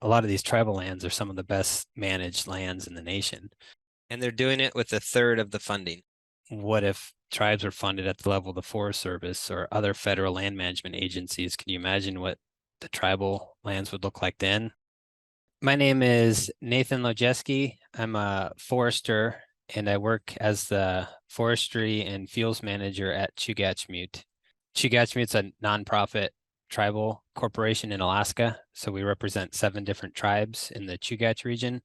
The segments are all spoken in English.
a lot of these tribal lands are some of the best managed lands in the nation. And they're doing it with a third of the funding. What if tribes were funded at the level of the Forest Service or other federal land management agencies? Can you imagine what the tribal lands would look like then? My name is Nathan Lojewski. I'm a forester and I work as the Forestry and Fuels Manager at Chugachmiut. Chugachmiut's a nonprofit tribal corporation in Alaska. So we represent 7 different tribes in the Chugach region.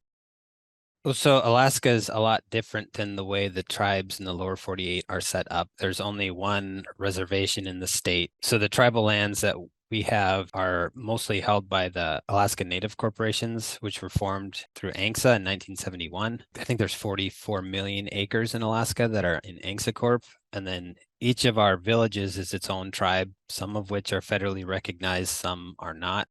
Well, so Alaska is a lot different than the way the tribes in the lower 48 are set up. There's only one reservation in the state. So the tribal lands that we have are mostly held by the Alaska Native corporations, which were formed through ANCSA in 1971. I think there's 44 million acres in Alaska that are in ANCSA Corp. And then each of our villages is its own tribe, some of which are federally recognized, some are not.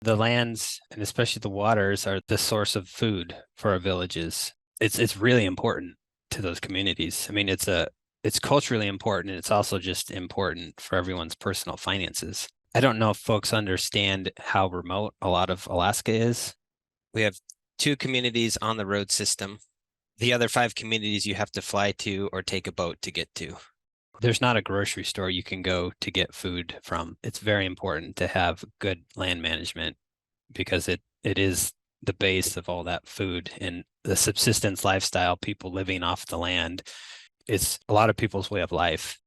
The lands, and especially the waters, are the source of food for our villages. It's really important to those communities. I mean, it's culturally important, and it's also just important for everyone's personal finances. I don't know if folks understand how remote a lot of Alaska is. We have 2 communities on the road system. The other 5 communities you have to fly to or take a boat to get to. There's not a grocery store you can go to get food from. It's very important to have good land management because it is the base of all that food and the subsistence lifestyle, people living off the land. It's a lot of people's way of life.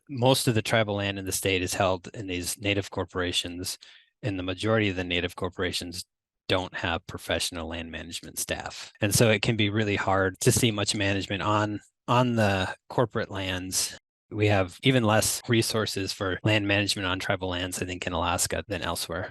Most of the tribal land in the state is held in these native corporations, and the majority of the native corporations don't have professional land management staff. And so it can be really hard to see much management on the corporate lands. We have even less resources for land management on tribal lands, I think, in Alaska than elsewhere.